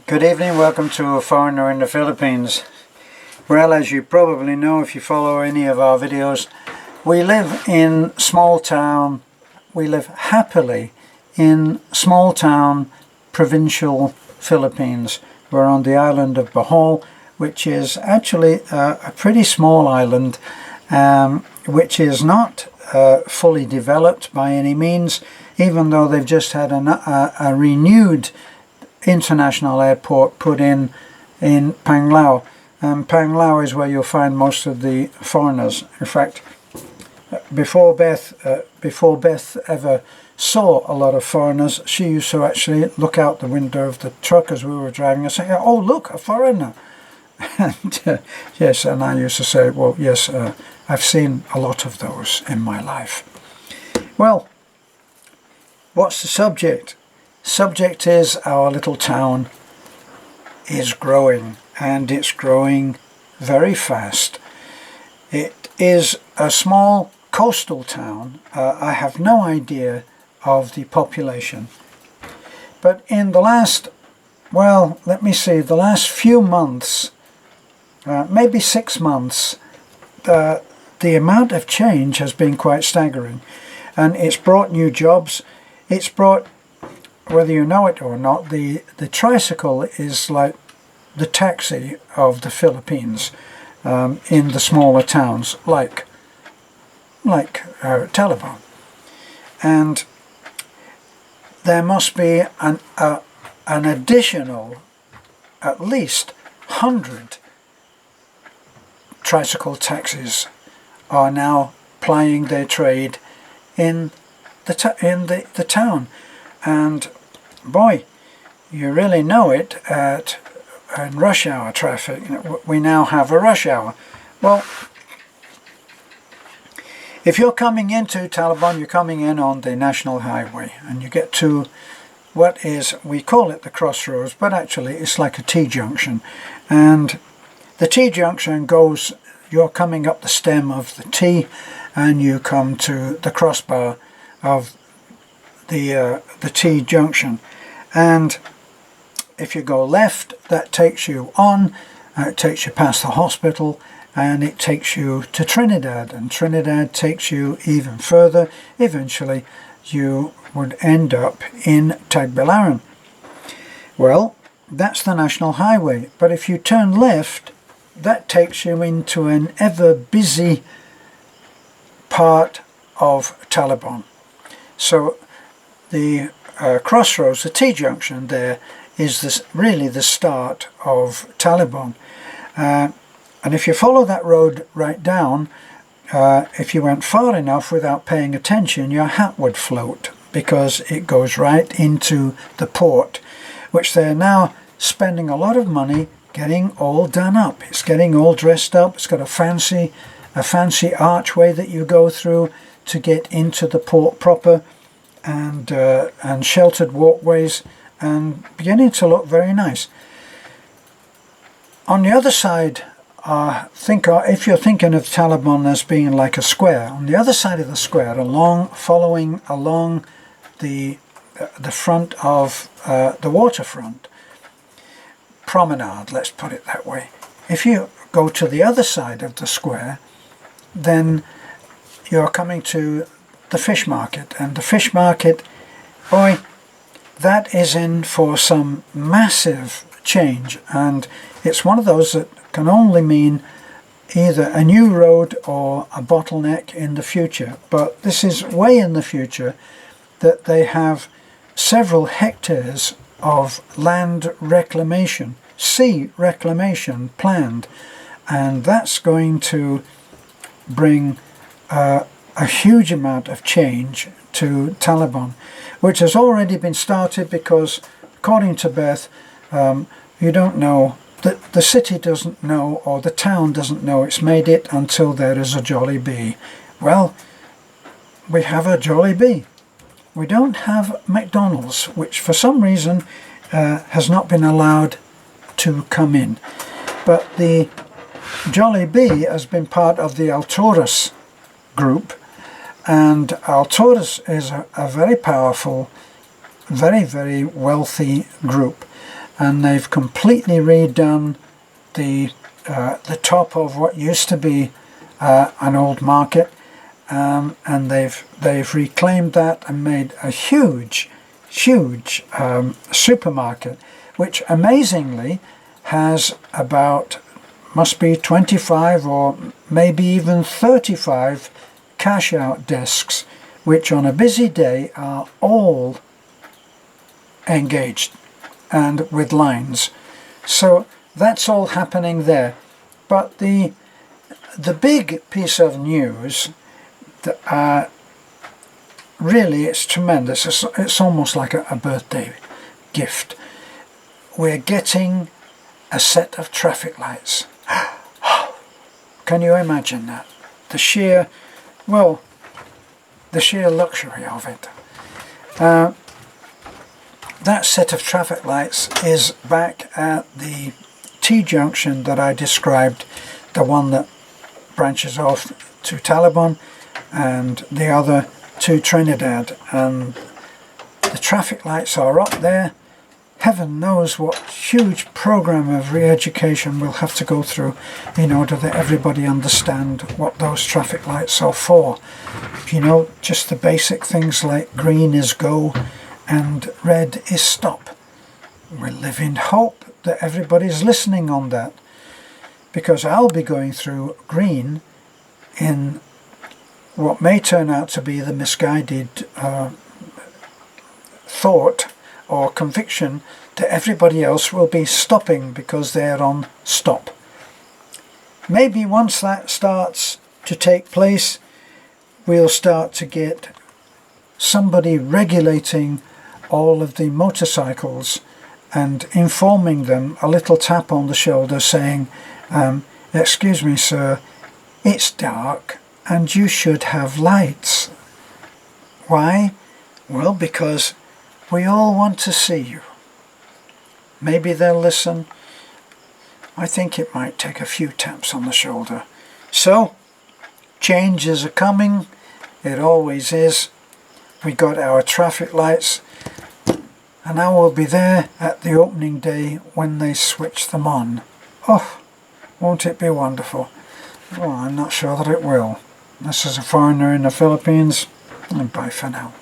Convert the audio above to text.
Good evening, welcome to A Foreigner in the Philippines. Well, as you probably know if you follow any of our videos, we live in small town, we live happily in small town provincial Philippines. We're on the island of Bohol, which is actually a pretty small island, which is not fully developed by any means, even though they've just had a renewed international airport put in Panglao. Panglao is where you'll find most of the foreigners. In fact, before Beth ever saw a lot of foreigners, she used to actually look out the window of the truck as we were driving and say, "Oh, look, a foreigner." And yes, and I used to say, well, yes, I've seen a lot of those in my life. Well, what's the subject? Subject is our little town is growing, and it's growing very fast. It is a small coastal town. I have no idea of the population, but in the last, well, let me see, the last few months, maybe 6 months, the amount of change has been quite staggering, and it's brought new jobs. It's brought, whether you know it or not, the tricycle is like the taxi of the Philippines in the smaller towns, like Taliban. And there must be an additional at least 100 tricycle taxis are now plying their trade in the town. And boy, you really know it in rush hour traffic. We now have a rush hour. Well, if you're coming into Taliban, you're coming in on the national highway, and you get to what is, we call it the crossroads, but actually it's like a T-junction. And the T-junction goes, you're coming up the stem of the T, and you come to the crossbar of the T-junction. And if you go left, that takes you on, it takes you past the hospital, and it takes you to Trinidad, and Trinidad takes you even further. Eventually you would end up in Tagbilaran. Well, that's the national highway, but if you turn left, that takes you into an ever busy part of Taliban. So the crossroads, the T-junction there, is really the start of Taliban. And if you follow that road right down, if you went far enough without paying attention, your hat would float, because it goes right into the port, which they're now spending a lot of money getting all done up. It's getting all dressed up. It's got a fancy archway that you go through to get into the port proper, and sheltered walkways, and beginning to look very nice. On the other side, if you're thinking of Taliban as being like a square, on the other side of the square, following along the front of the waterfront promenade, let's put it that way. If you go to the other side of the square, then you're coming to the fish market, and the fish market, boy, that is in for some massive change, and it's one of those that can only mean either a new road or a bottleneck in the future. But this is way in the future, that they have several hectares of land reclamation, sea reclamation planned, and that's going to bring a huge amount of change to Taliban, which has already been started, because according to Beth, you don't know, the city doesn't know, or the town doesn't know it's made it until there is a Jollibee. Well, we have a Jollibee. We don't have McDonald's, which for some reason has not been allowed to come in. But the Jollibee has been part of the Alturas group, and Alturas is a very powerful, very, very wealthy group. and they've completely redone the top of what used to be an old market, and they've reclaimed that and made a huge supermarket, which amazingly has about, must be 25 or maybe even 35 cash out desks, which on a busy day are all engaged and with lines. So that's all happening there. But the big piece of news that really, it's tremendous. It's almost like a birthday gift. We're getting a set of traffic lights. Can you imagine that? The sheer luxury of it. That set of traffic lights is back at the T-junction that I described, the one that branches off to Taliban and the other to Trinidad, and the traffic lights are up there. Heaven knows what huge program of re-education we'll have to go through in order that everybody understand what those traffic lights are for. You know, just the basic things like green is go and red is stop. We live in hope that everybody's listening on that, because I'll be going through green in what may turn out to be the misguided thought or conviction that everybody else will be stopping because they're on stop. Maybe once that starts to take place, we'll start to get somebody regulating all of the motorcycles and informing them, a little tap on the shoulder saying, excuse me sir, it's dark and you should have lights. Why? Well, because we all want to see you. Maybe they'll listen. I think it might take a few taps on the shoulder. So, changes are coming. It always is. We got our traffic lights, and I will be there at the opening day when they switch them on. Oh, won't it be wonderful? Well, I'm not sure that it will. This is a foreigner in the Philippines, and bye for now.